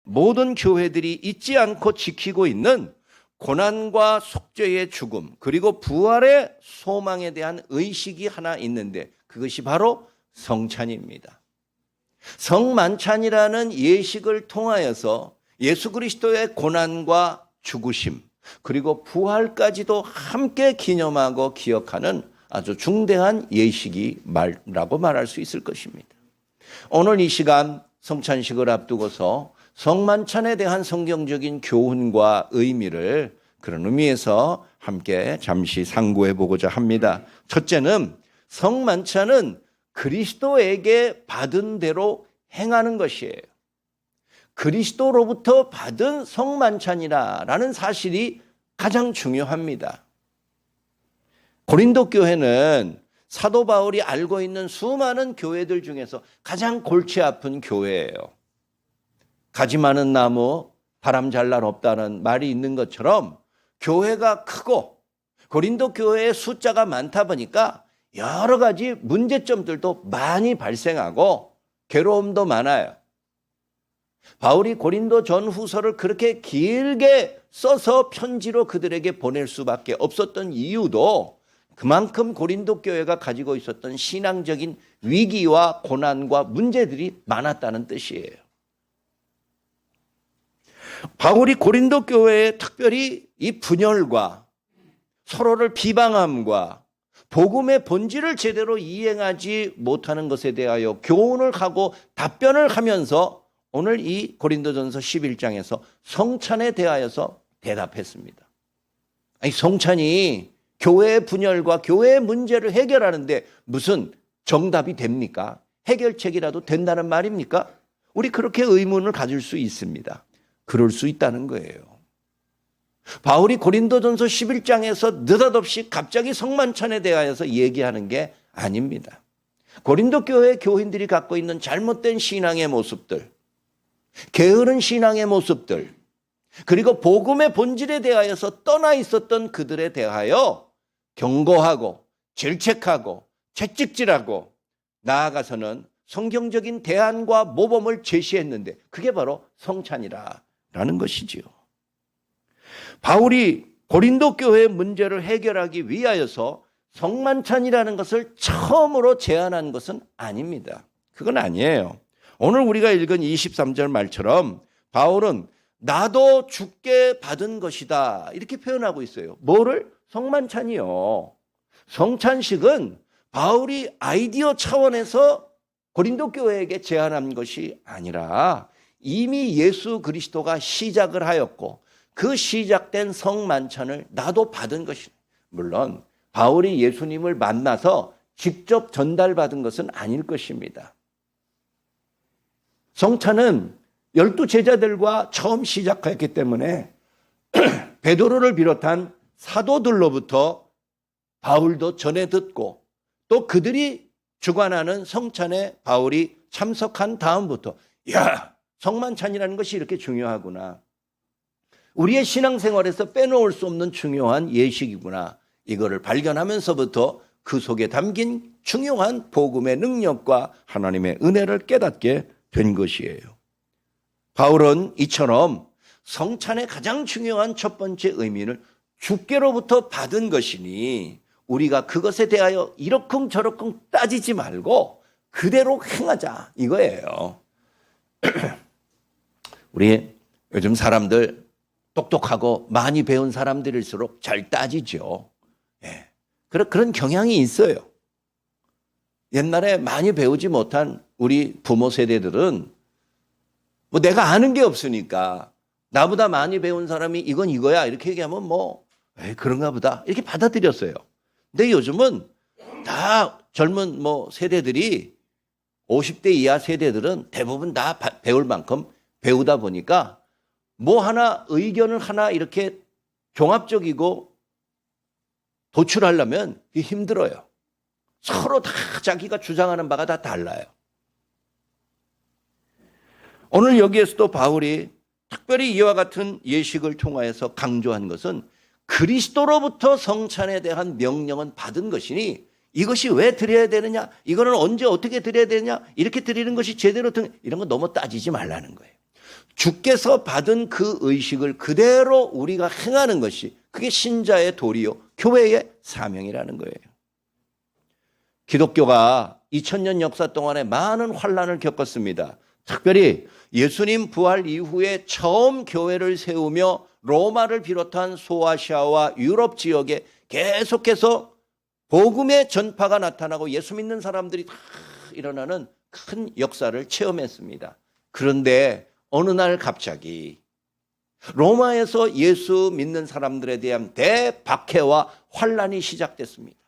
모든 교회들이 잊지 않고 지키고 있는 고난과 속죄의 죽음 그리고 부활의 소망에 대한 의식이 하나 있는데 그것이 바로 성찬입니다. 성만찬이라는 예식을 통하여서 예수 그리스도의 고난과 죽으심 그리고 부활까지도 함께 기념하고 기억하는 아주 중대한 예식이라고 말할 수 있을 것입니다. 오늘 이 시간 성찬식을 앞두고서 성만찬에 대한 성경적인 교훈과 의미를 그런 의미에서 함께 잠시 상고해 보고자 합니다. 첫째는 성만찬은 그리스도에게 받은 대로 행하는 것이에요. 그리스도로부터 받은 성만찬이라는 사실이 가장 중요합니다. 고린도 교회는 사도 바울이 알고 있는 수많은 교회들 중에서 가장 골치 아픈 교회예요. 가지 많은 나무 바람 잘 날 없다는 말이 있는 것처럼 교회가 크고 고린도 교회의 숫자가 많다 보니까 여러 가지 문제점들도 많이 발생하고 괴로움도 많아요. 바울이 고린도 전후서를 그렇게 길게 써서 편지로 그들에게 보낼 수밖에 없었던 이유도 그만큼 고린도 교회가 가지고 있었던 신앙적인 위기와 고난과 문제들이 많았다는 뜻이에요. 바울이 고린도 교회에 특별히 이 분열과 서로를 비방함과 복음의 본질을 제대로 이행하지 못하는 것에 대하여 교훈을 하고 답변을 하면서 오늘 이 고린도전서 11장에서 성찬에 대하여서 대답했습니다. 아니, 성찬이 교회의 분열과 교회의 문제를 해결하는데 무슨 정답이 됩니까? 해결책이라도 된다는 말입니까? 우리 그렇게 의문을 가질 수 있습니다. 그럴 수 있다는 거예요. 바울이 고린도전서 11장에서 느닷없이 갑자기 성만찬에 대하여서 얘기하는 게 아닙니다. 고린도 교회 교인들이 갖고 있는 잘못된 신앙의 모습들, 게으른 신앙의 모습들, 그리고 복음의 본질에 대하여서 떠나 있었던 그들에 대하여 경고하고 질책하고 채찍질하고 나아가서는 성경적인 대안과 모범을 제시했는데 그게 바로 성찬이라는 것이지요. 바울이 고린도 교회의 문제를 해결하기 위하여서 성만찬이라는 것을 처음으로 제안한 것은 아닙니다. 그건 아니에요. 오늘 우리가 읽은 23절 말처럼 바울은 나도 주께 받은 것이다 이렇게 표현하고 있어요. 뭐를? 성만찬이요. 성찬식은 바울이 아이디어 차원에서 고린도 교회에게 제안한 것이 아니라 이미 예수 그리스도가 시작을 하였고 그 시작된 성만찬을 나도 받은 것이다. 물론 바울이 예수님을 만나서 직접 전달받은 것은 아닐 것입니다. 성찬은 12제자들과 처음 시작했기 때문에 베드로를 비롯한 사도들로부터 바울도 전해 듣고 또 그들이 주관하는 성찬에 바울이 참석한 다음부터 야, 성만찬이라는 것이 이렇게 중요하구나. 우리의 신앙생활에서 빼놓을 수 없는 중요한 예식이구나. 이거를 발견하면서부터 그 속에 담긴 중요한 복음의 능력과 하나님의 은혜를 깨닫게 된 것이에요. 바울은 이처럼 성찬의 가장 중요한 첫 번째 의미를 주께로부터 받은 것이니 우리가 그것에 대하여 이러쿵저러쿵 따지지 말고 그대로 행하자 이거예요. 우리 요즘 사람들 똑똑하고 많이 배운 사람들일수록 잘 따지죠. 예. 그런 경향이 있어요. 옛날에 많이 배우지 못한 우리 부모 세대들은 뭐 내가 아는 게 없으니까 나보다 많이 배운 사람이 이건 이거야 이렇게 얘기하면 뭐 그런가 보다 이렇게 받아들였어요. 근데 요즘은 다 젊은 뭐 세대들이 50대 이하 세대들은 대부분 다 배울 만큼 배우다 보니까 뭐 하나 의견을 하나 이렇게 종합적이고 도출하려면 힘들어요. 서로 다 자기가 주장하는 바가 다 달라요. 오늘 여기에서도 바울이 특별히 이와 같은 예식을 통하여서 강조한 것은 그리스도로부터 성찬에 대한 명령은 받은 것이니 이것이 왜 드려야 되느냐, 이거는 언제 어떻게 드려야 되느냐, 이렇게 드리는 것이 제대로 이런 거 너무 따지지 말라는 거예요. 주께서 받은 그 의식을 그대로 우리가 행하는 것이 그게 신자의 도리요 교회의 사명이라는 거예요. 기독교가 2000년 역사 동안에 많은 환란을 겪었습니다. 특별히 예수님 부활 이후에 처음 교회를 세우며 로마를 비롯한 소아시아와 유럽 지역에 계속해서 복음의 전파가 나타나고 예수 믿는 사람들이 다 일어나는 큰 역사를 체험했습니다. 그런데 어느 날 갑자기 로마에서 예수 믿는 사람들에 대한 대박해와 환란이 시작됐습니다.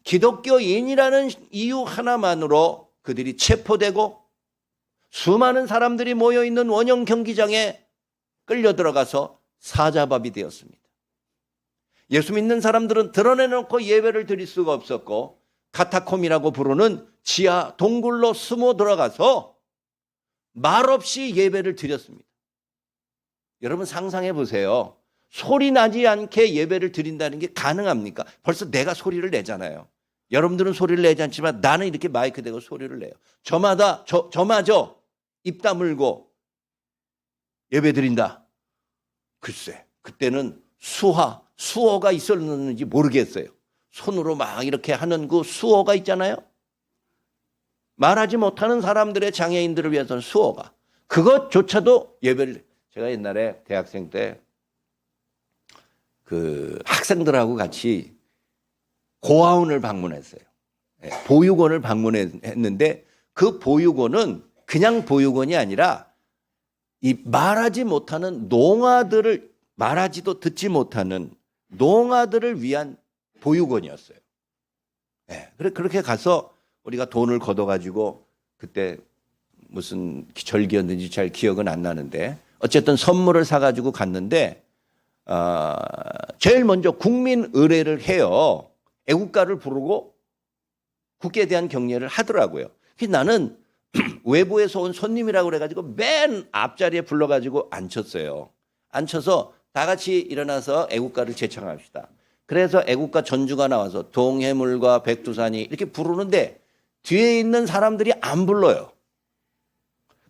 기독교인이라는 이유 하나만으로 그들이 체포되고 수많은 사람들이 모여있는 원형 경기장에 끌려 들어가서 사자밥이 되었습니다. 예수 믿는 사람들은 드러내놓고 예배를 드릴 수가 없었고 카타콤이라고 부르는 지하 동굴로 숨어 들어가서 말없이 예배를 드렸습니다. 여러분 상상해 보세요. 소리 나지 않게 예배를 드린다는 게 가능합니까? 벌써 내가 소리를 내잖아요. 여러분들은 소리를 내지 않지만 나는 이렇게 마이크 대고 소리를 내요. 저마저 입 다물고 예배 드린다. 글쎄, 그때는 수어가 있었는지 모르겠어요. 손으로 막 이렇게 하는 그 수어가 있잖아요. 말하지 못하는 사람들의 장애인들을 위해서는 수어가. 그것조차도 예배를, 제가 옛날에 대학생 때 그 학생들하고 같이 고아원을 방문했어요. 보육원을 방문했는데 그 보육원은 그냥 보육원이 아니라 이 말하지 못하는 농아들을, 말하지도 듣지 못하는 농아들을 위한 보육원이었어요. 그렇게 가서 우리가 돈을 걷어가지고 그때 무슨 절기였는지 잘 기억은 안 나는데 어쨌든 선물을 사가지고 갔는데 제일 먼저 국민 의례를 해요. 애국가를 부르고 국기에 대한 경례를 하더라고요. 그래서 나는 외부에서 온 손님이라고 그래가지고 맨 앞자리에 불러가지고 앉혔어요. 앉혀서 다 같이 일어나서 애국가를 제창합시다. 그래서 애국가 전주가 나와서 동해물과 백두산이 이렇게 부르는데 뒤에 있는 사람들이 안 불러요.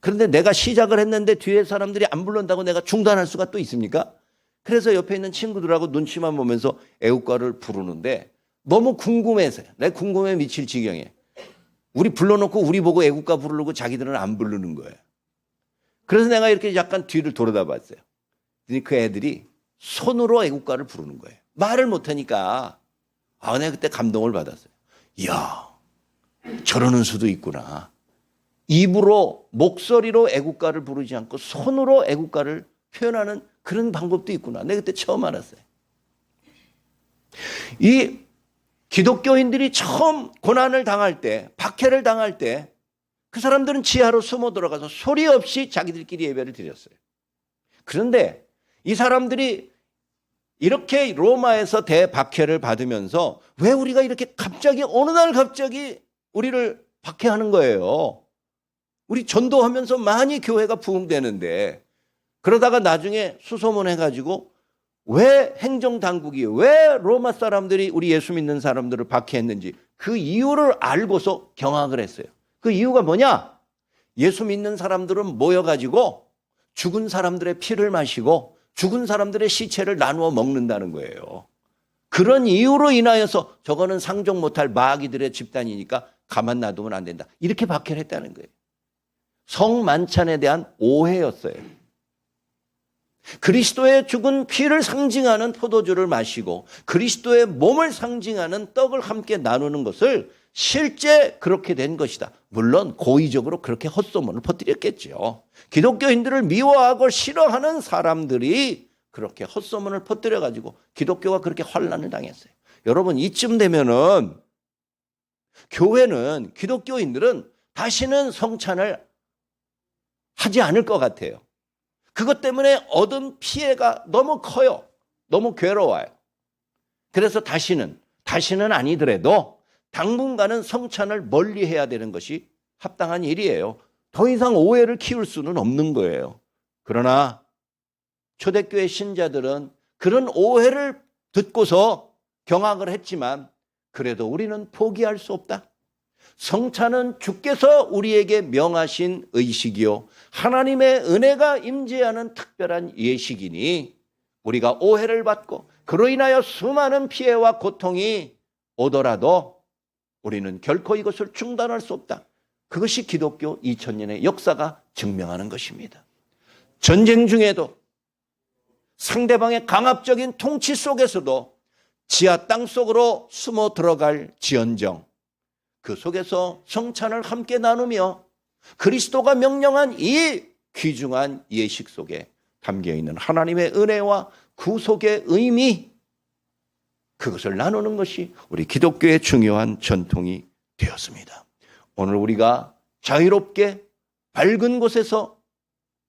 그런데 내가 시작을 했는데 뒤에 사람들이 안 부른다고 내가 중단할 수가 또 있습니까? 그래서 옆에 있는 친구들하고 눈치만 보면서 애국가를 부르는데 너무 궁금해서요. 내가 궁금해 미칠 지경에. 우리 불러놓고 우리 보고 애국가 부르고 자기들은 안 부르는 거예요. 그래서 내가 이렇게 약간 뒤를 돌아다 봤어요. 그 애들이 손으로 애국가를 부르는 거예요. 말을 못하니까. 내가 그때 감동을 받았어요. 이야, 저러는 수도 있구나. 입으로, 목소리로 애국가를 부르지 않고 손으로 애국가를 표현하는 그런 방법도 있구나. 내가 그때 처음 알았어요. 이 기독교인들이 처음 고난을 당할 때, 박해를 당할 때 그 사람들은 지하로 숨어 들어가서 소리 없이 자기들끼리 예배를 드렸어요. 그런데 이 사람들이 이렇게 로마에서 대박해를 받으면서 왜 우리가 이렇게 갑자기 어느 날 갑자기 우리를 박해하는 거예요. 우리 전도하면서 많이 교회가 부흥되는데 그러다가 나중에 수소문해가지고 왜 행정당국이 왜 로마 사람들이 우리 예수 믿는 사람들을 박해했는지 그 이유를 알고서 경악을 했어요. 그 이유가 뭐냐? 예수 믿는 사람들은 모여가지고 죽은 사람들의 피를 마시고 죽은 사람들의 시체를 나누어 먹는다는 거예요. 그런 이유로 인하여서 저거는 상종 못할 마귀들의 집단이니까 가만 놔두면 안 된다. 이렇게 박해를 했다는 거예요. 성만찬에 대한 오해였어요. 그리스도의 죽은 피를 상징하는 포도주를 마시고 그리스도의 몸을 상징하는 떡을 함께 나누는 것을 실제 그렇게 된 것이다. 물론 고의적으로 그렇게 헛소문을 퍼뜨렸겠죠. 기독교인들을 미워하고 싫어하는 사람들이 그렇게 헛소문을 퍼뜨려가지고 기독교가 그렇게 환란을 당했어요. 여러분 이쯤 되면은 교회는 기독교인들은 다시는 성찬을 하지 않을 것 같아요. 그것 때문에 얻은 피해가 너무 커요. 너무 괴로워요. 그래서 다시는 아니더라도 당분간은 성찬을 멀리해야 되는 것이 합당한 일이에요. 더 이상 오해를 키울 수는 없는 거예요. 그러나 초대교회 신자들은 그런 오해를 듣고서 경악을 했지만 그래도 우리는 포기할 수 없다. 성찬은 주께서 우리에게 명하신 의식이요 하나님의 은혜가 임재하는 특별한 예식이니 우리가 오해를 받고 그로 인하여 수많은 피해와 고통이 오더라도 우리는 결코 이것을 중단할 수 없다. 그것이 기독교 2000년의 역사가 증명하는 것입니다. 전쟁 중에도 상대방의 강압적인 통치 속에서도 지하 땅 속으로 숨어 들어갈 지언정 그 속에서 성찬을 함께 나누며 그리스도가 명령한 이 귀중한 예식 속에 담겨있는 하나님의 은혜와 구속의 의미 그것을 나누는 것이 우리 기독교의 중요한 전통이 되었습니다. 오늘 우리가 자유롭게 밝은 곳에서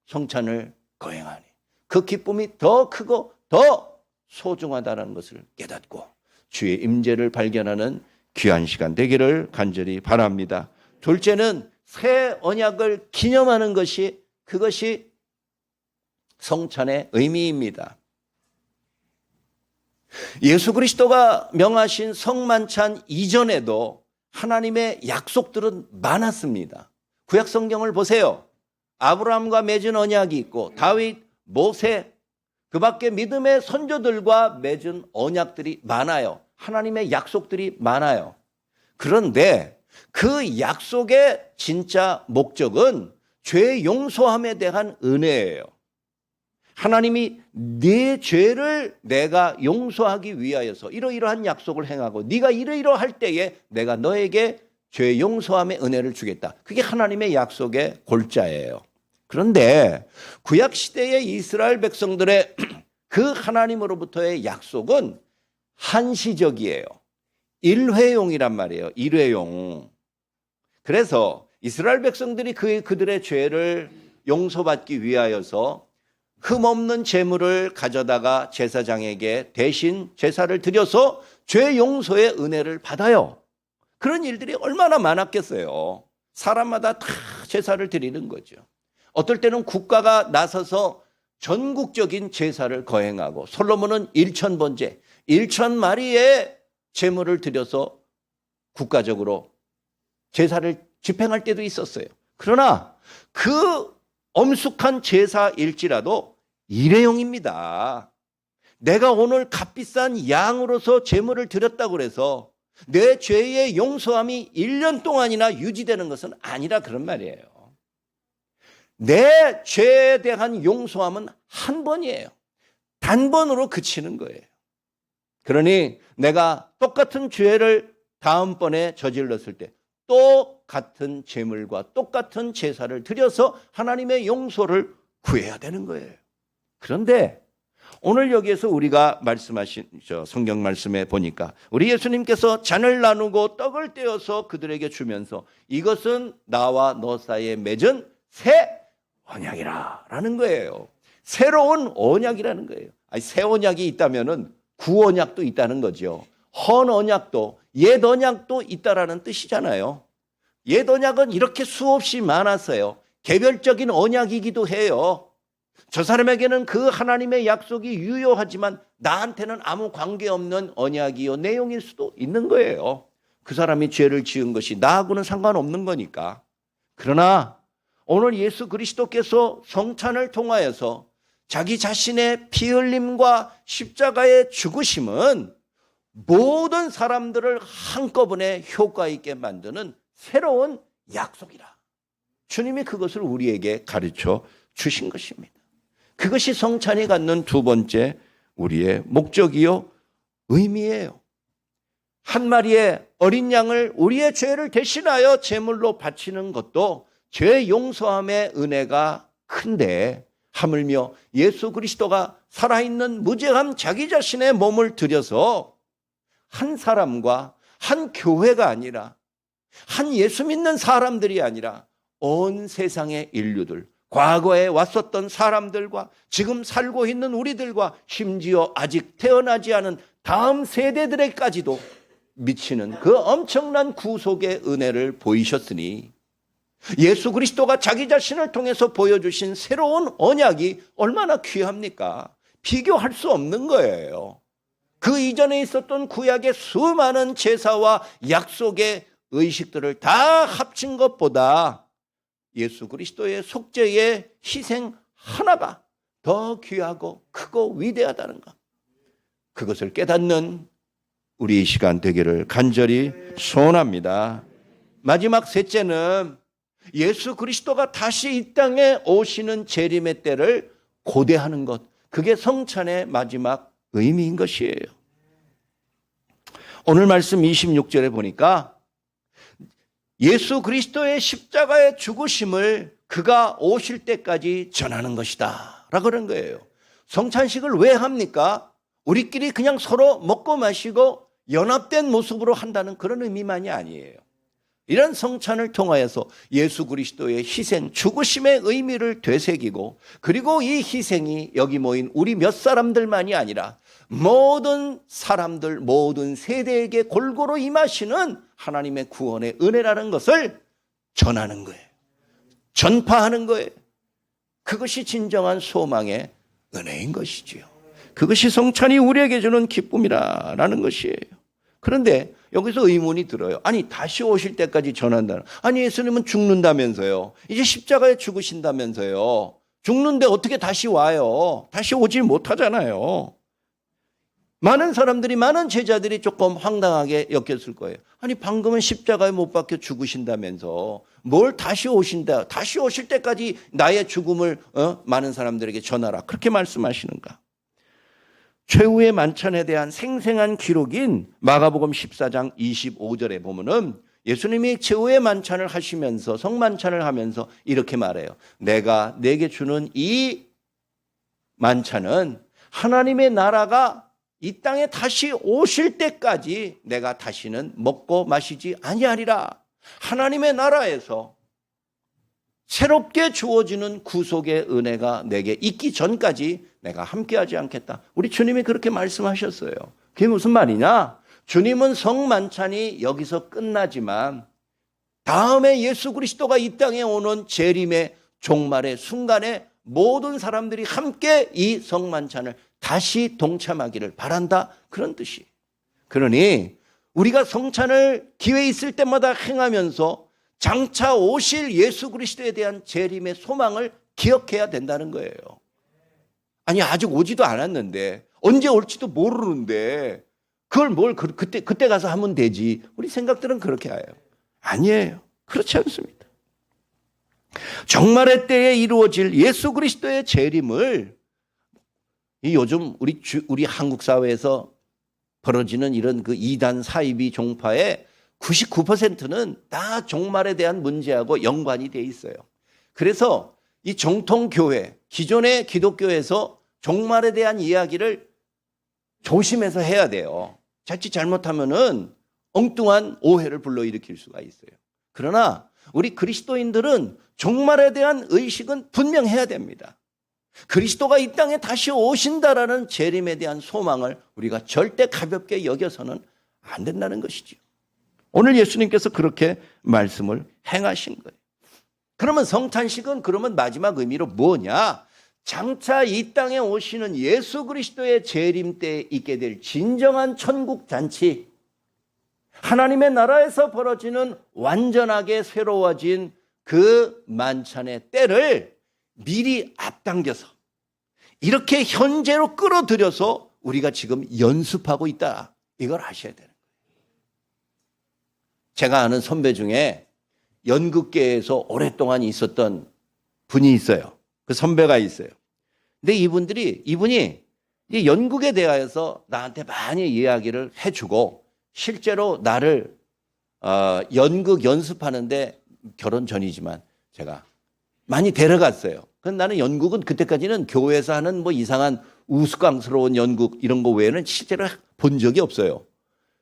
성찬을 거행하니 그 기쁨이 더 크고 더 소중하다는 것을 깨닫고 주의 임재를 발견하는 귀한 시간 되기를 간절히 바랍니다. 둘째는 새 언약을 기념하는 것이 그것이 성찬의 의미입니다. 예수 그리스도가 명하신 성만찬 이전에도 하나님의 약속들은 많았습니다. 구약 성경을 보세요. 아브라함과 맺은 언약이 있고 다윗, 모세 그 밖에 믿음의 선조들과 맺은 언약들이 많아요. 하나님의 약속들이 많아요. 그런데 그 약속의 진짜 목적은 죄 용서함에 대한 은혜예요. 하나님이 네 죄를 내가 용서하기 위하여서 이러이러한 약속을 행하고 네가 이러이러할 때에 내가 너에게 죄 용서함의 은혜를 주겠다. 그게 하나님의 약속의 골자예요. 그런데 구약 시대의 이스라엘 백성들의 그 하나님으로부터의 약속은 한시적이에요. 일회용이란 말이에요. 일회용. 그래서 이스라엘 백성들이 그들의 죄를 용서받기 위하여서 흠없는 제물을 가져다가 제사장에게 대신 제사를 드려서 죄 용서의 은혜를 받아요. 그런 일들이 얼마나 많았겠어요. 사람마다 다 제사를 드리는 거죠. 어떨 때는 국가가 나서서 전국적인 제사를 거행하고 솔로몬은 1000번제, 1000마리의 제물을 드려서 국가적으로 제사를 집행할 때도 있었어요. 그러나 그 엄숙한 제사일지라도 일회용입니다. 내가 오늘 값비싼 양으로서 제물을 드렸다고 해서 내 죄의 용서함이 1년 동안이나 유지되는 것은 아니라 그런 말이에요. 내 죄에 대한 용서함은 한 번이에요. 단번으로 그치는 거예요. 그러니 내가 똑같은 죄를 다음번에 저질렀을 때 똑같은 제물과 똑같은 제사를 드려서 하나님의 용서를 구해야 되는 거예요. 그런데 오늘 여기에서 우리가 말씀하신 성경 말씀에 보니까 우리 예수님께서 잔을 나누고 떡을 떼어서 그들에게 주면서 이것은 나와 너 사이에 맺은 새 언약이라 라는 거예요. 새로운 언약이라는 거예요. 아니, 새 언약이 있다면은 구언약도 있다는 거죠. 헌 언약도 옛 언약도 있다라는 뜻이잖아요. 옛 언약은 이렇게 수없이 많았어요. 개별적인 언약이기도 해요. 저 사람에게는 그 하나님의 약속이 유효하지만 나한테는 아무 관계없는 언약이요 내용일 수도 있는 거예요. 그 사람이 죄를 지은 것이 나하고는 상관없는 거니까. 그러나 오늘 예수 그리스도께서 성찬을 통하여서 자기 자신의 피 흘림과 십자가의 죽으심은 모든 사람들을 한꺼번에 효과 있게 만드는 새로운 약속이라. 주님이 그것을 우리에게 가르쳐 주신 것입니다. 그것이 성찬이 갖는 두 번째 우리의 목적이요 의미예요. 한 마리의 어린 양을 우리의 죄를 대신하여 제물로 바치는 것도 죄 용서함의 은혜가 큰데 하물며 예수 그리스도가 살아있는 무죄한 자기 자신의 몸을 들여서 한 사람과 한 교회가 아니라 한 예수 믿는 사람들이 아니라 온 세상의 인류들, 과거에 왔었던 사람들과 지금 살고 있는 우리들과 심지어 아직 태어나지 않은 다음 세대들에까지도 미치는 그 엄청난 구속의 은혜를 보이셨으니 예수 그리스도가 자기 자신을 통해서 보여주신 새로운 언약이 얼마나 귀합니까? 비교할 수 없는 거예요. 그 이전에 있었던 구약의 수많은 제사와 약속의 의식들을 다 합친 것보다 예수 그리스도의 속죄의 희생 하나가 더 귀하고 크고 위대하다는 것, 그것을 깨닫는 우리 이 시간 되기를 간절히 소원합니다. 마지막 셋째는 예수 그리스도가 다시 이 땅에 오시는 재림의 때를 고대하는 것, 그게 성찬의 마지막 의미인 것이에요. 오늘 말씀 26절에 보니까 예수 그리스도의 십자가의 죽으심을 그가 오실 때까지 전하는 것이다 라고 그런 거예요. 성찬식을 왜 합니까? 우리끼리 그냥 서로 먹고 마시고 연합된 모습으로 한다는 그런 의미만이 아니에요. 이런 성찬을 통하여서 예수 그리스도의 희생, 죽으심의 의미를 되새기고, 그리고 이 희생이 여기 모인 우리 몇 사람들만이 아니라 모든 사람들, 모든 세대에게 골고루 임하시는 하나님의 구원의 은혜라는 것을 전하는 거예요. 전파하는 거예요. 그것이 진정한 소망의 은혜인 것이지요. 그것이 성찬이 우리에게 주는 기쁨이라는 것이에요. 그런데 여기서 의문이 들어요. 아니, 다시 오실 때까지 전한다는. 아니, 예수님은 죽는다면서요. 이제 십자가에 죽으신다면서요. 죽는데 어떻게 다시 와요? 다시 오질 못하잖아요. 많은 사람들이, 많은 제자들이 조금 황당하게 여겼을 거예요. 아니, 방금은 십자가에 못 박혀 죽으신다면서 뭘 다시 오신다. 다시 오실 때까지 나의 죽음을 많은 사람들에게 전하라. 그렇게 말씀하시는가? 최후의 만찬에 대한 생생한 기록인 마가복음 14장 25절에 보면은 예수님이 최후의 만찬을 하시면서, 성만찬을 하면서 이렇게 말해요. 내가 내게 주는 이 만찬은 하나님의 나라가 이 땅에 다시 오실 때까지 내가 다시는 먹고 마시지 아니하리라. 하나님의 나라에서 새롭게 주어지는 구속의 은혜가 내게 있기 전까지 내가 함께하지 않겠다. 우리 주님이 그렇게 말씀하셨어요. 그게 무슨 말이냐? 주님은 성만찬이 여기서 끝나지만 다음에 예수 그리스도가 이 땅에 오는 재림의 종말의 순간에 모든 사람들이 함께 이 성만찬을 다시 동참하기를 바란다, 그런 뜻이에요. 그러니 우리가 성찬을 기회 있을 때마다 행하면서 장차 오실 예수 그리스도에 대한 재림의 소망을 기억해야 된다는 거예요. 아니, 아직 오지도 않았는데, 언제 올지도 모르는데 그걸 그때 가서 하면 되지. 우리 생각들은 그렇게 해요. 아니에요. 그렇지 않습니다. 종말의 때에 이루어질 예수 그리스도의 재림을, 이 요즘 우리 한국 사회에서 벌어지는 이런 그 이단 사이비 종파의 99%는 다 종말에 대한 문제하고 연관이 돼 있어요. 그래서 이 정통교회, 기존의 기독교에서 종말에 대한 이야기를 조심해서 해야 돼요. 자칫 잘못하면은 엉뚱한 오해를 불러일으킬 수가 있어요. 그러나 우리 그리스도인들은 종말에 대한 의식은 분명해야 됩니다. 그리스도가 이 땅에 다시 오신다라는 재림에 대한 소망을 우리가 절대 가볍게 여겨서는 안 된다는 것이죠. 오늘 예수님께서 그렇게 말씀을 행하신 거예요. 그러면 성찬식은 그러면 마지막 의미로 뭐냐? 장차 이 땅에 오시는 예수 그리스도의 재림 때에 있게 될 진정한 천국 잔치, 하나님의 나라에서 벌어지는 완전하게 새로워진 그 만찬의 때를 미리 앞당겨서 이렇게 현재로 끌어들여서 우리가 지금 연습하고 있다, 이걸 아셔야 되는 거예요. 제가 아는 선배 중에 연극계에서 오랫동안 있었던 분이 있어요. 그 선배가 있어요. 근데 이분이 연극에 대하여서 나한테 많이 이야기를 해주고, 실제로 나를 연극 연습하는데, 결혼 전이지만 제가 많이 데려갔어요. 근데 나는 연극은 그때까지는 교회에서 하는 뭐 이상한 우스꽝스러운 연극 이런 거 외에는 실제로 본 적이 없어요.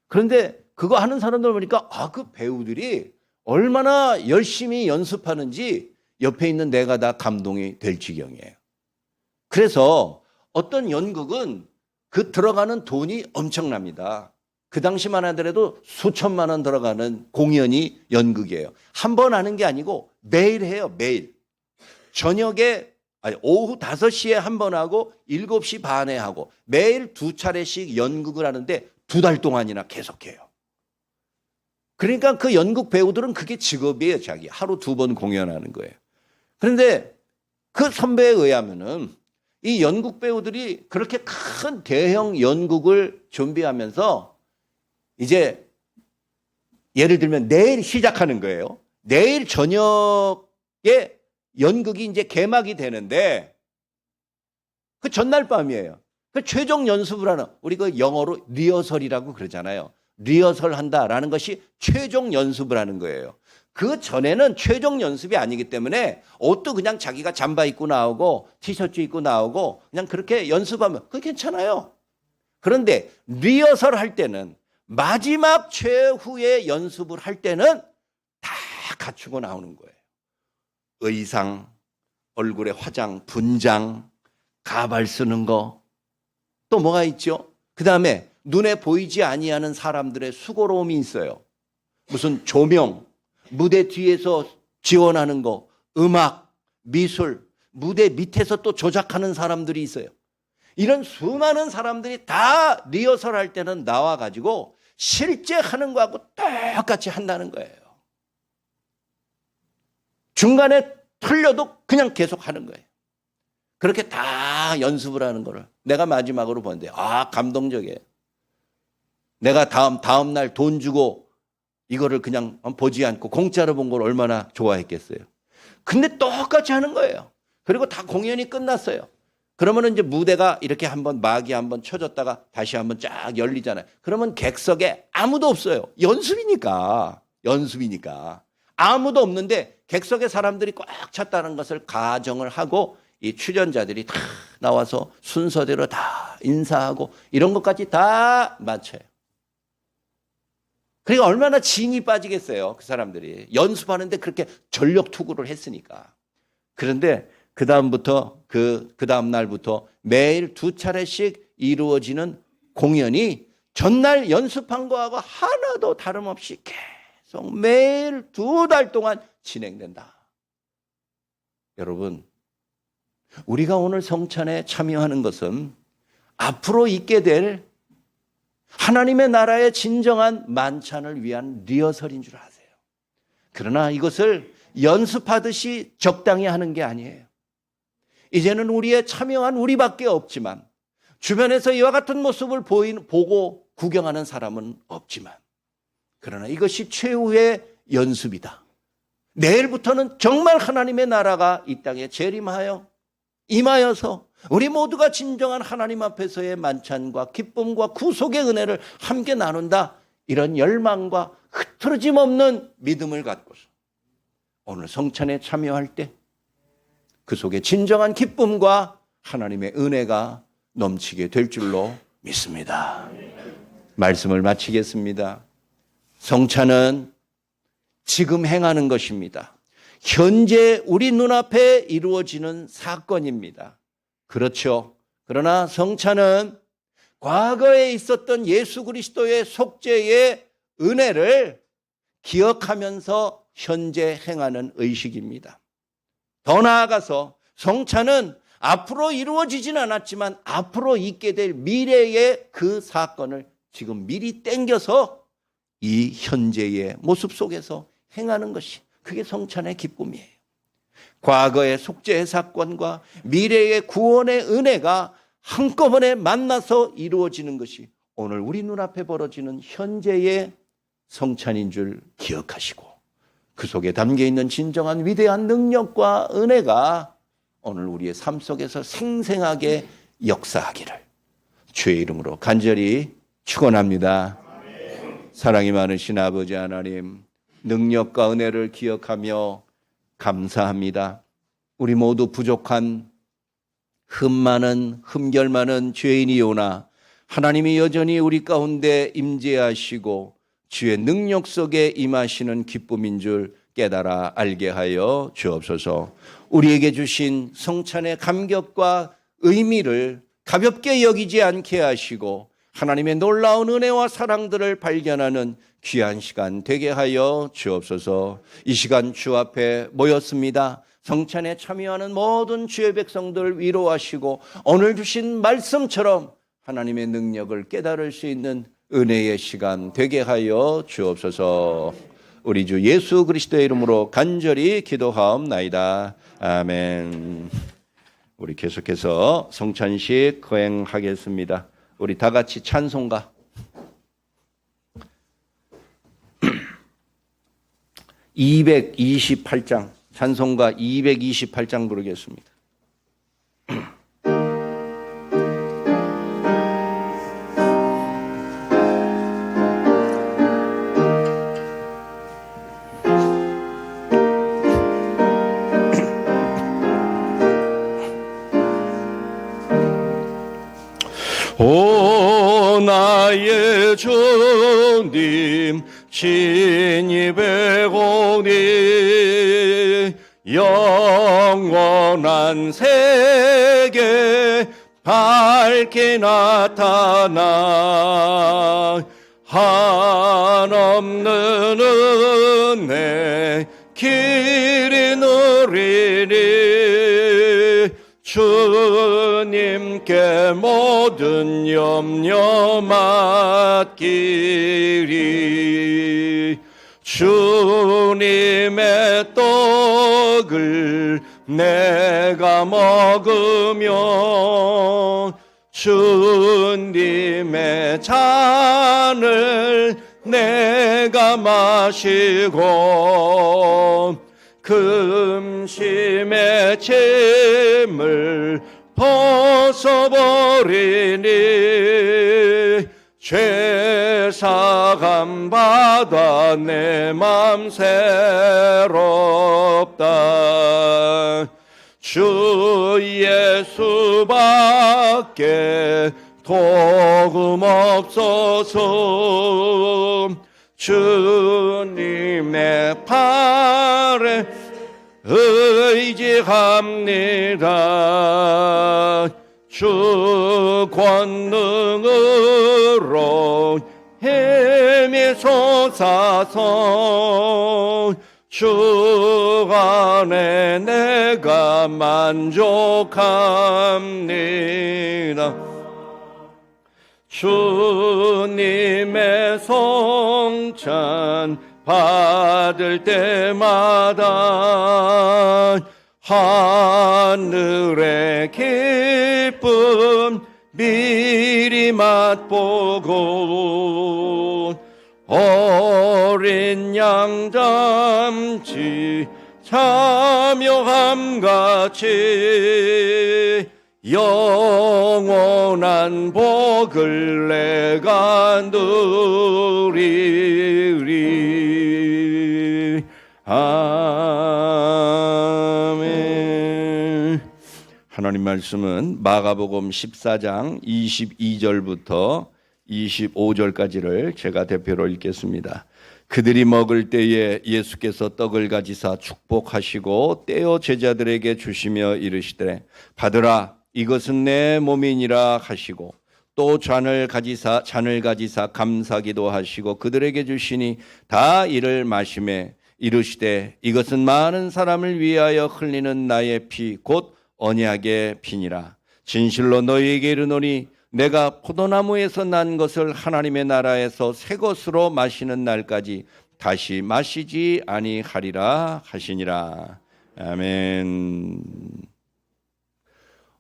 그런데 그거 하는 사람들 보니까 그 배우들이 얼마나 열심히 연습하는지 옆에 있는 내가 다 감동이 될 지경이에요. 그래서 어떤 연극은 그 들어가는 돈이 엄청납니다. 그 당시만 하더라도 수천만 원 들어가는 공연이 연극이에요. 한 번 하는 게 아니고 매일 해요. 매일. 오후 5시에 한 번 하고 7시 반에 하고 매일 2차례씩 연극을 하는데 2달 동안이나 계속해요. 그러니까 그 연극 배우들은 그게 직업이에요. 자기 하루 2번 공연하는 거예요. 그런데 그 선배에 의하면은 이 연극 배우들이 그렇게 큰 대형 연극을 준비하면서 이제 예를 들면 내일 시작하는 거예요. 내일 저녁에 연극이 이제 개막이 되는데 그 전날 밤이에요. 그 최종 연습을 하는, 우리 그 영어로 리허설이라고 그러잖아요. 리허설 한다라는 것이 최종 연습을 하는 거예요. 그 전에는 최종 연습이 아니기 때문에 옷도 그냥 자기가 잠바 입고 나오고 티셔츠 입고 나오고 그냥 그렇게 연습하면 그게 괜찮아요. 그런데 리허설 할 때는, 마지막 최후의 연습을 할 때는 다 갖추고 나오는 거예요. 의상, 얼굴에 화장, 분장, 가발 쓰는 거, 또 뭐가 있죠? 그 다음에 눈에 보이지 아니하는 사람들의 수고로움이 있어요. 무슨 조명, 무대 뒤에서 지원하는 거, 음악, 미술, 무대 밑에서 또 조작하는 사람들이 있어요. 이런 수많은 사람들이 다 리허설 할 때는 나와가지고 실제 하는 거하고 똑같이 한다는 거예요. 중간에 틀려도 그냥 계속 하는 거예요. 그렇게 다 연습을 하는 거를 내가 마지막으로 보는데, 감동적이에요. 내가 다음 날 돈 주고 이거를 그냥 보지 않고 공짜로 본 걸 얼마나 좋아했겠어요. 근데 똑같이 하는 거예요. 그리고 다 공연이 끝났어요. 그러면 이제 무대가 이렇게 한번 막이 한번 쳐졌다가 다시 한번 쫙 열리잖아요. 그러면 객석에 아무도 없어요. 연습이니까. 아무도 없는데 객석에 사람들이 꽉 찼다는 것을 가정을 하고 이 출연자들이 다 나와서 순서대로 다 인사하고 이런 것까지 다 맞춰요. 그러니까 얼마나 진이 빠지겠어요. 그 사람들이 연습하는데 그렇게 전력 투구를 했으니까. 그런데 그 다음 날부터 매일 2차례씩 이루어지는 공연이 전날 연습한 거하고 하나도 다름없이 계속 매일 2달 동안 진행된다. 여러분, 우리가 오늘 성찬에 참여하는 것은 앞으로 있게 될 하나님의 나라의 진정한 만찬을 위한 리허설인 줄 아세요. 그러나 이것을 연습하듯이 적당히 하는 게 아니에요. 이제는 우리의 참여한 우리밖에 없지만, 주변에서 이와 같은 모습을 보고 구경하는 사람은 없지만, 그러나 이것이 최후의 연습이다. 내일부터는 정말 하나님의 나라가 이 땅에 임하여서 우리 모두가 진정한 하나님 앞에서의 만찬과 기쁨과 구속의 은혜를 함께 나눈다. 이런 열망과 흐트러짐 없는 믿음을 갖고서 오늘 성찬에 참여할 때 그 속에 진정한 기쁨과 하나님의 은혜가 넘치게 될 줄로 믿습니다. 말씀을 마치겠습니다. 성찬은 지금 행하는 것입니다. 현재 우리 눈앞에 이루어지는 사건입니다. 그렇죠. 그러나 성찬은 과거에 있었던 예수 그리스도의 속죄의 은혜를 기억하면서 현재 행하는 의식입니다. 더 나아가서 성찬은 앞으로 이루어지진 않았지만 앞으로 있게 될 미래의 그 사건을 지금 미리 땡겨서 이 현재의 모습 속에서 행하는 것이, 그게 성찬의 기쁨이에요. 과거의 속죄의 사건과 미래의 구원의 은혜가 한꺼번에 만나서 이루어지는 것이 오늘 우리 눈앞에 벌어지는 현재의 성찬인 줄 기억하시고, 그 속에 담겨있는 진정한 위대한 능력과 은혜가 오늘 우리의 삶 속에서 생생하게 역사하기를 주의 이름으로 간절히 축원합니다. 사랑이 많으신 아버지 하나님, 능력과 은혜를 기억하며 감사합니다. 우리 모두 부족한 흠결 많은 죄인이오나 하나님이 여전히 우리 가운데 임재하시고 주의 능력 속에 임하시는 기쁨인 줄 깨달아 알게 하여 주옵소서. 우리에게 주신 성찬의 감격과 의미를 가볍게 여기지 않게 하시고 하나님의 놀라운 은혜와 사랑들을 발견하는 귀한 시간 되게 하여 주옵소서. 이 시간 주 앞에 모였습니다. 성찬에 참여하는 모든 주의 백성들 위로하시고 오늘 주신 말씀처럼 하나님의 능력을 깨달을 수 있는 은혜의 시간 되게 하여 주옵소서. 우리 주 예수 그리스도의 이름으로 간절히 기도하옵나이다. 아멘. 우리 계속해서 성찬식 거행하겠습니다. 우리 다 같이 찬송가 228장, 찬송가 228장 부르겠습니다. 오 나의 주님 신이 백오니 영원한 세계 밝게 나타나 한없는 은혜 길이 누리니 주님께 모든 염려 맡기리. 주님의 떡을 내가 먹으며 주님의 잔을 내가 마시고 금심의 짐을 벗어버리니 죄사함 받아 내 맘 새롭다. 주 예수밖에 도움 없소서. 주님의 팔에 의지합니다. 주 권능으로 힘이 솟아서 주 안에 내가 만족합니다. 주님의 성찬 받을 때마다 하늘의 기쁨 미리 맛보고 어린 양 잠시 참여함같이 영원한 복을 내가 누리리. 아멘. 하나님 말씀은 마가복음 14장 22절부터 25절까지를 제가 대표로 읽겠습니다. 그들이 먹을 때에 예수께서 떡을 가지사 축복하시고 떼어 제자들에게 주시며 이르시되 받으라 이것은 내 몸이니라 하시고 또 잔을 가지사 감사기도 하시고 그들에게 주시니 다 이를 마시매 이르시되 이것은 많은 사람을 위하여 흘리는 나의 피 곧 언약의 피니라. 진실로 너희에게 이르노니 내가 포도나무에서 난 것을 하나님의 나라에서 새 것으로 마시는 날까지 다시 마시지 아니하리라 하시니라. 아멘.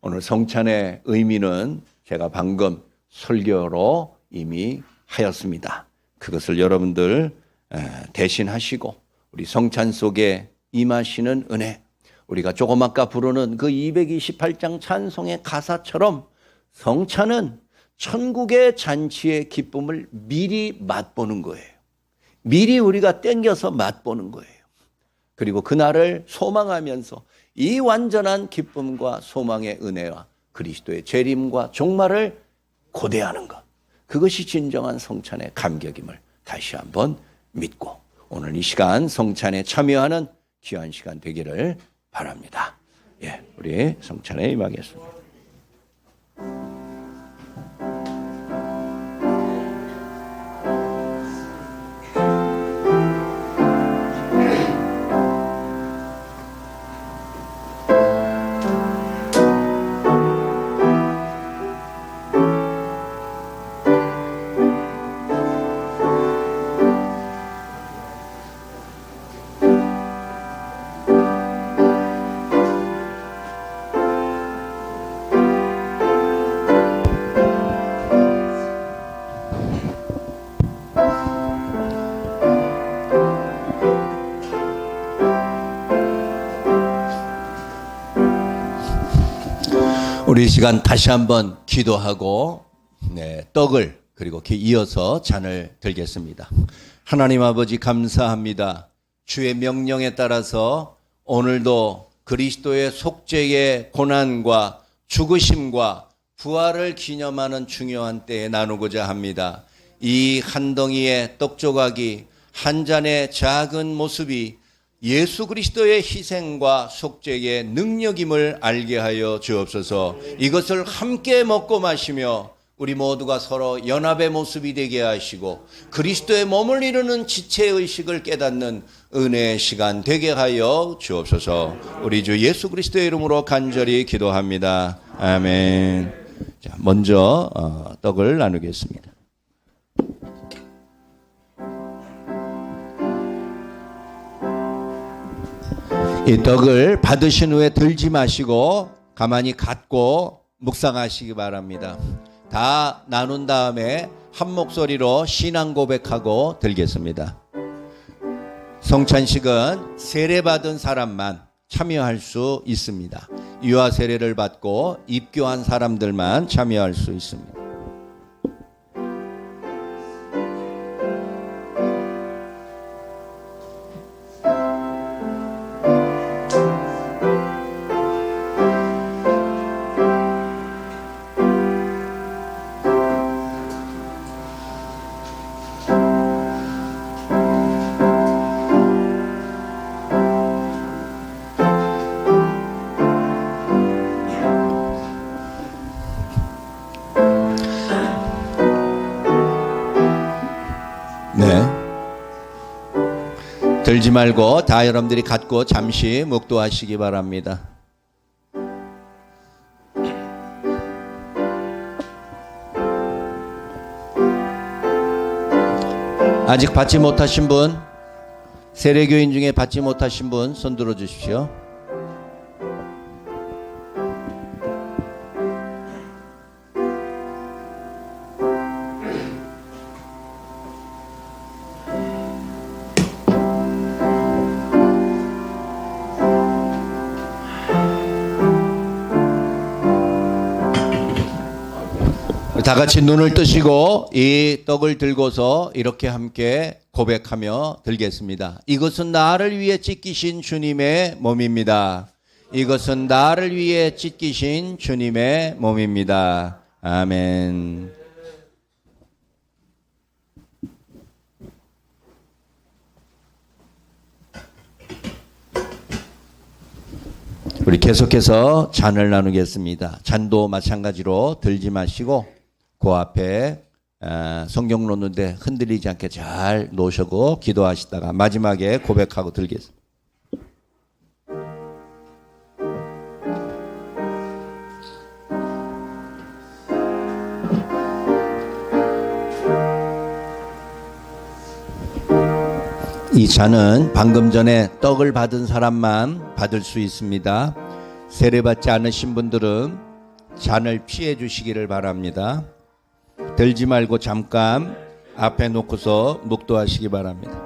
오늘 성찬의 의미는 제가 방금 설교로 이미 하였습니다. 그것을 여러분들 대신하시고 우리 성찬 속에 임하시는 은혜, 우리가 조금 아까 부르는 그 228장 찬송의 가사처럼 성찬은 천국의 잔치의 기쁨을 미리 맛보는 거예요. 미리 우리가 땡겨서 맛보는 거예요. 그리고 그날을 소망하면서 이 완전한 기쁨과 소망의 은혜와 그리스도의 재림과 종말을 고대하는 것, 그것이 진정한 성찬의 감격임을 다시 한번 믿고 오늘 이 시간 성찬에 참여하는 귀한 시간 되기를 바랍니다. 예, 우리 성찬에 임하겠습니다. 우리 이 시간 다시 한번 기도하고 떡을 그리고 이어서 잔을 들겠습니다. 하나님 아버지 감사합니다. 주의 명령에 따라서 오늘도 그리스도의 속죄의 고난과 죽으심과 부활을 기념하는 중요한 때에 나누고자 합니다. 이 한 덩이의 떡 조각이 한 잔의 작은 모습이 예수 그리스도의 희생과 속죄의 능력임을 알게 하여 주옵소서. 이것을 함께 먹고 마시며 우리 모두가 서로 연합의 모습이 되게 하시고 그리스도의 몸을 이루는 지체의식을 깨닫는 은혜의 시간 되게 하여 주옵소서. 우리 주 예수 그리스도의 이름으로 간절히 기도합니다. 아멘. 자, 먼저 떡을 나누겠습니다. 이 떡을 받으신 후에 들지 마시고 가만히 갖고 묵상하시기 바랍니다. 다 나눈 다음에 한 목소리로 신앙 고백하고 들겠습니다. 성찬식은 세례받은 사람만 참여할 수 있습니다. 유아 세례를 받고 입교한 사람들만 참여할 수 있습니다. 들지 말고 다 여러분들이 갖고 잠시 묵도하시기 바랍니다. 아직 받지 못하신 분, 세례교인 중에 받지 못하신 분 손 들어 주십시오. 다 같이 눈을 뜨시고 이 떡을 들고서 이렇게 함께 고백하며 들겠습니다. 이것은 나를 위해 찢기신 주님의 몸입니다. 이것은 나를 위해 찢기신 주님의 몸입니다. 아멘. 우리 계속해서 잔을 나누겠습니다. 잔도 마찬가지로 들지 마시고 그 앞에 성경 놓는데 흔들리지 않게 잘 놓으시고 기도하시다가 마지막에 고백하고 들겠습니다. 이 잔은 방금 전에 떡을 받은 사람만 받을 수 있습니다. 세례받지 않으신 분들은 잔을 피해 주시기를 바랍니다. 들지 말고 잠깐 앞에 놓고서 묵도하시기 바랍니다.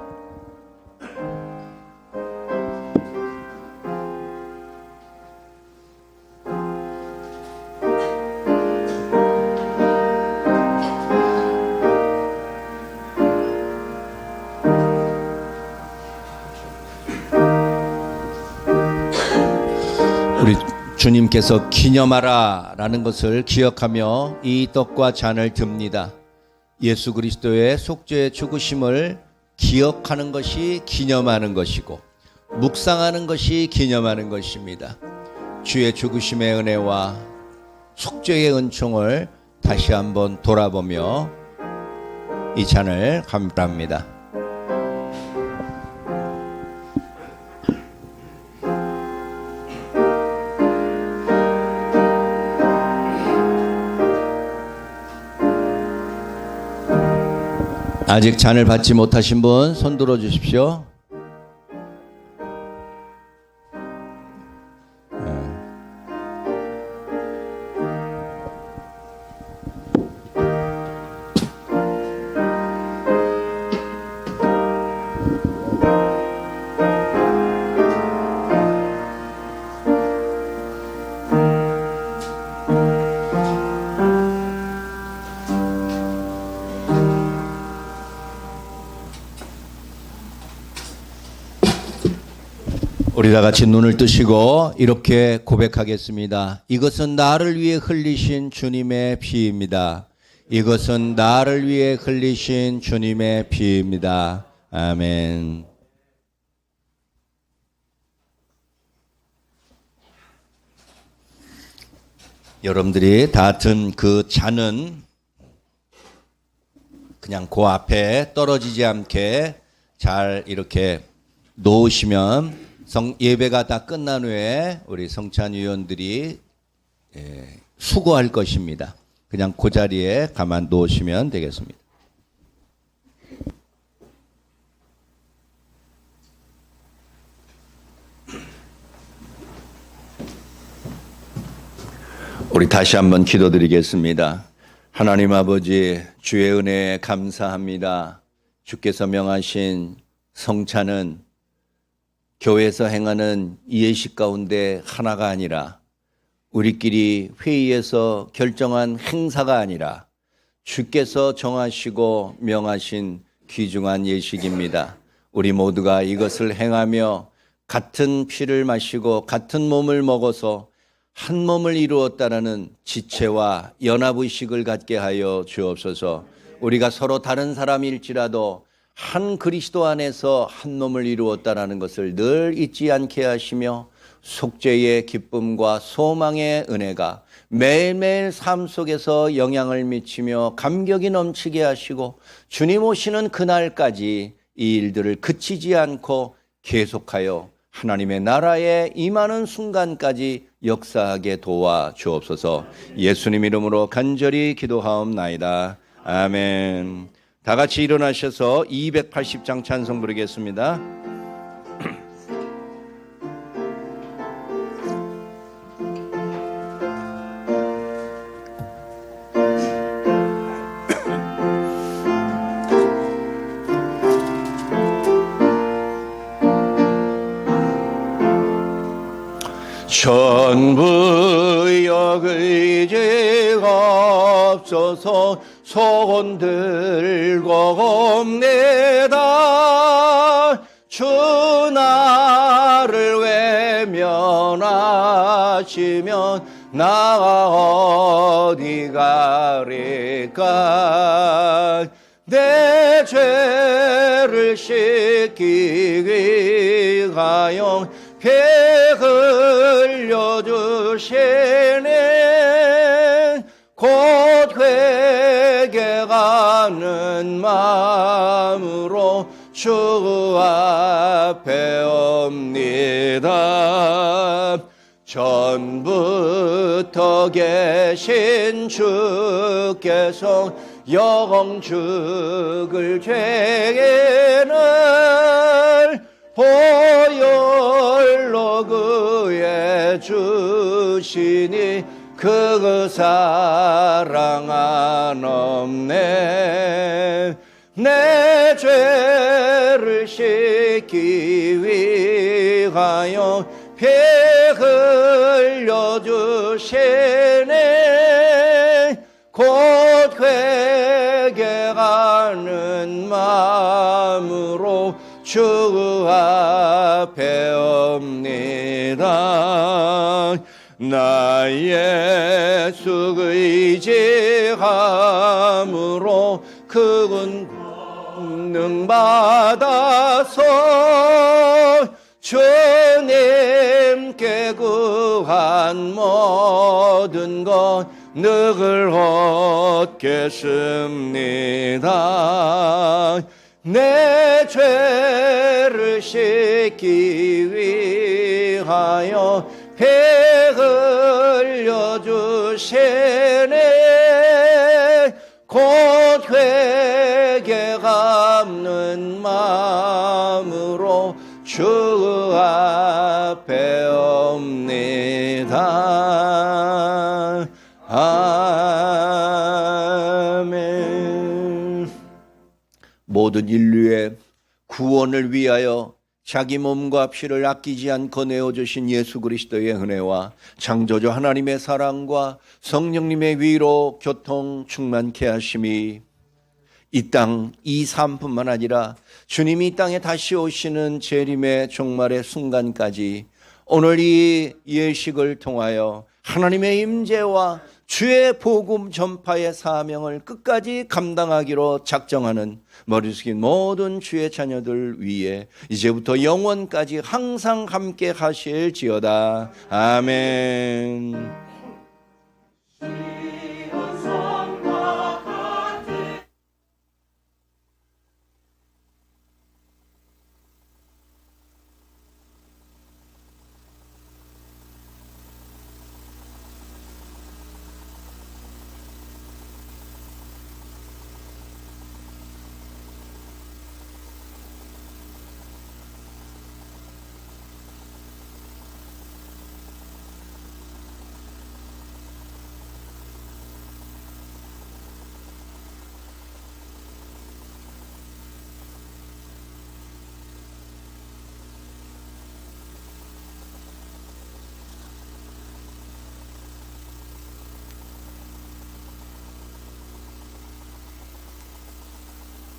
우리 주님께서 기념하라 라는 것을 기억하며 이 떡과 잔을 듭니다. 예수 그리스도의 속죄의 죽으심을 기억하는 것이 기념하는 것이고 묵상하는 것이 기념하는 것입니다. 주의 죽으심의 은혜와 속죄의 은총을 다시 한번 돌아보며 이 잔을 감당합니다. 아직 잔을 받지 못하신 분 손 들어 주십시오. 우리 다 같이 눈을 뜨시고 이렇게 고백하겠습니다. 이것은 나를 위해 흘리신 주님의 피입니다. 이것은 나를 위해 흘리신 주님의 피입니다. 아멘. 여러분들이 다 든 그 잔은 그냥 그 앞에 떨어지지 않게 잘 이렇게 놓으시면 예배가 다 끝난 후에 우리 성찬위원들이 수고할 것입니다. 그냥 그 자리에 가만 놓으시면 되겠습니다. 우리 다시 한번 기도드리겠습니다. 하나님 아버지, 주의 은혜에 감사합니다. 주께서 명하신 성찬은 교회에서 행하는 예식 가운데 하나가 아니라 우리끼리 회의에서 결정한 행사가 아니라 주께서 정하시고 명하신 귀중한 예식입니다. 우리 모두가 이것을 행하며 같은 피를 마시고 같은 몸을 먹어서 한 몸을 이루었다라는 지체와 연합의식을 갖게 하여 주옵소서. 우리가 서로 다른 사람일지라도 한 그리스도 안에서 한 몸을 이루었다라는 것을 늘 잊지 않게 하시며 속죄의 기쁨과 소망의 은혜가 매일매일 삶 속에서 영향을 미치며 감격이 넘치게 하시고 주님 오시는 그날까지 이 일들을 그치지 않고 계속하여 하나님의 나라에 임하는 순간까지 역사하게 도와 주옵소서. 예수님 이름으로 간절히 기도하옵나이다. 아멘. 다 같이 일어나셔서 280장 찬송 부르겠습니다. 천부역의 죄가 없어서 손 들고 옵니다. 주 나를 외면하시면 나 어디 가리까. 내 죄를 씻기 위하여 피 흘려주시네. 곧 회개하는 마음으로 주 앞에 옵니다. 전부터 계신 주께서 영죽을 죄를 보혈로 구해 주시니 그 사랑 안 없네. 내 죄를 씻기 위하여 피 흘려주시네. 곧 회개하는 마음으로 주 앞에 옵니다. 나 예수 의지함으로 그분 권능 받아서 주님께 구한 모든 것 늘 얻겠습니다. 내 죄를 씻기 위하여 피 흘려주시네. 곧 회개 갚는 마음으로 주 앞에 옵니다. 아멘. 모든 인류의 구원을 위하여 자기 몸과 피를 아끼지 않고 내어주신 예수 그리스도의 은혜와 창조주 하나님의 사랑과 성령님의 위로 교통 충만케 하심이 이 땅, 이 삶뿐만 아니라 주님이 이 땅에 다시 오시는 재림의 종말의 순간까지 오늘 이 예식을 통하여 하나님의 임재와 주의 복음 전파의 사명을 끝까지 감당하기로 작정하는 머리 숙인 모든 주의 자녀들 위해 이제부터 영원까지 항상 함께 하실지어다. 아멘.